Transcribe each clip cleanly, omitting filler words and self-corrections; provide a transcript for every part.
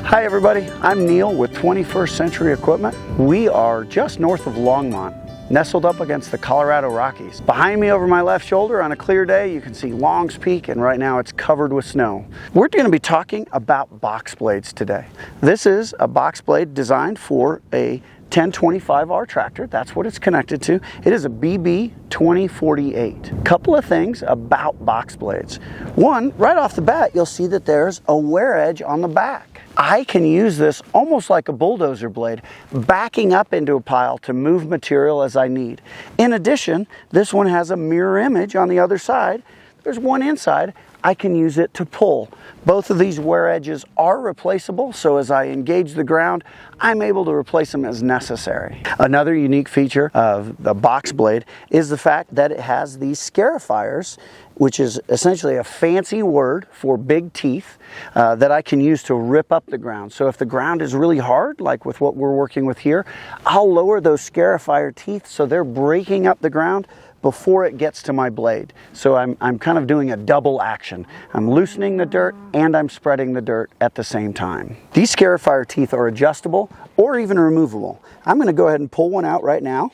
Hi everybody, I'm Neil with 21st Century Equipment. We are just north of Longmont, nestled up against the Colorado Rockies. Behind me over my left shoulder on a clear day, you can see Longs Peak, and right now it's covered with snow. We're going to be talking about box blades today. This is a box blade designed for a 1025R tractor. That's what it's connected to. It is a BB 2048. Couple of things about box blades. One, right off the bat, you'll see that there's a wear edge on the back. I can use this almost like a bulldozer blade, backing up into a pile to move material as I need. In addition, this one has a mirror image on the other side. There's one inside. I can use it to pull. Both of these wear edges are replaceable, so as I engage the ground, I'm able to replace them as necessary. Another unique feature of the box blade is the fact that it has these scarifiers, which is essentially a fancy word for big teeth that I can use to rip up the ground. So if the ground is really hard, like with what we're working with here, I'll lower those scarifier teeth so they're breaking up the ground before it gets to my blade. So I'm kind of doing a double action. I'm loosening the dirt and I'm spreading the dirt at the same time. These scarifier teeth are adjustable or even removable. I'm going to go ahead and pull one out right now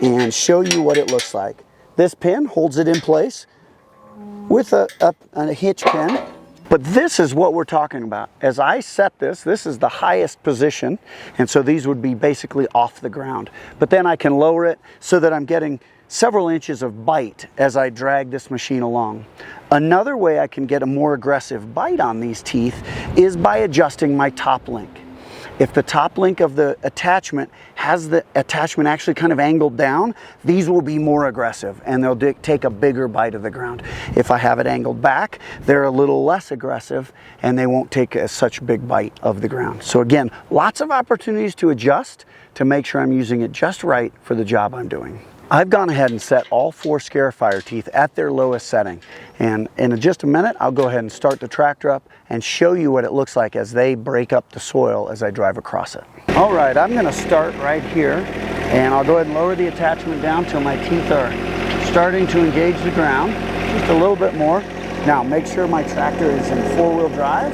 and show you what it looks like. This pin holds it in place with a hitch pin. But this is what we're talking about. As I set this is the highest position, and so these would be basically off the ground. But then I can lower it so that I'm getting several inches of bite as I drag this machine along. Another way I can get a more aggressive bite on these teeth is by adjusting my top link. If the top link of the attachment has the attachment actually kind of angled down, these will be more aggressive and they'll take a bigger bite of the ground. If I have it angled back, they're a little less aggressive and they won't take such big bite of the ground. So again, lots of opportunities to adjust to make sure I'm using it just right for the job I'm doing. I've gone ahead and set all 4 scarifier teeth at their lowest setting. And in just a minute, I'll go ahead and start the tractor up and show you what it looks like as they break up the soil as I drive across it. All right, I'm gonna start right here and I'll go ahead and lower the attachment down till my teeth are starting to engage the ground, just a little bit more. Now make sure my tractor is in 4-wheel drive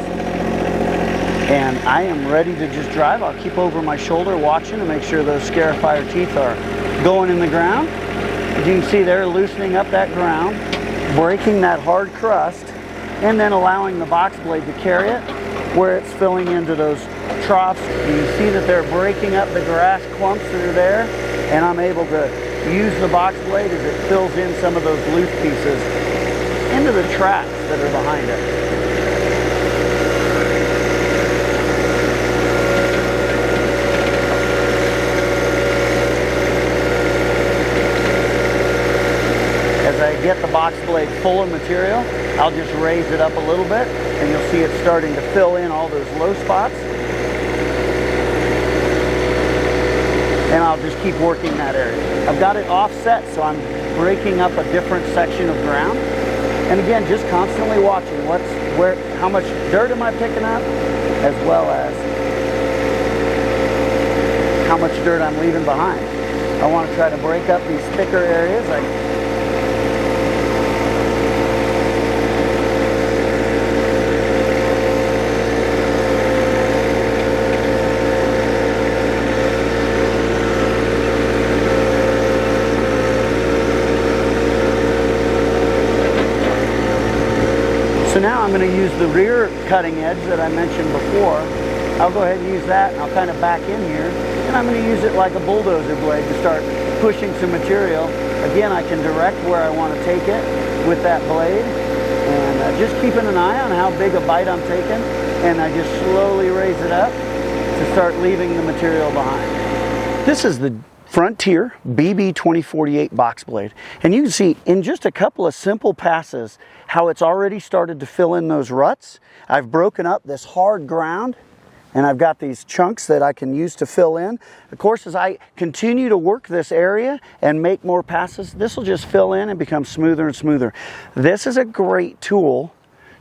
and I am ready to just drive. I'll keep over my shoulder watching to make sure those scarifier teeth are going in the ground. As you can see, they're loosening up that ground, breaking that hard crust, and then allowing the box blade to carry it where it's filling into those troughs. You can see that they're breaking up the grass clumps that are there, and I'm able to use the box blade as it fills in some of those loose pieces into the tracks that are behind it. As I get the box blade full of material, I'll just raise it up a little bit and you'll see it starting to fill in all those low spots. And I'll just keep working that area. I've got it offset so I'm breaking up a different section of ground. And again, just constantly watching how much dirt am I picking up, as well as how much dirt I'm leaving behind. I want to try to break up these thicker areas. So now I'm going to use the rear cutting edge that I mentioned before. I'll go ahead and use that and I'll kind of back in here. And I'm going to use it like a bulldozer blade to start pushing some material. Again, I can direct where I want to take it with that blade. And just keeping an eye on how big a bite I'm taking. And I just slowly raise it up to start leaving the material behind. This is the Frontier BB 2048 box blade, and you can see in just a couple of simple passes how it's already started to fill in those ruts. I've broken up this hard ground and I've got these chunks that I can use to fill in. Of course, as I continue to work this area and make more passes, this will just fill in and become smoother and smoother. This is a great tool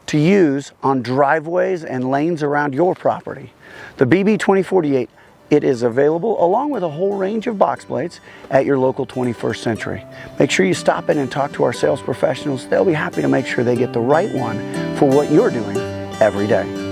to use on driveways and lanes around your property. The BB 2048 It is available along with a whole range of box blades at your local 21st Century. Make sure you stop in and talk to our sales professionals. They'll be happy to make sure they get the right one for what you're doing every day.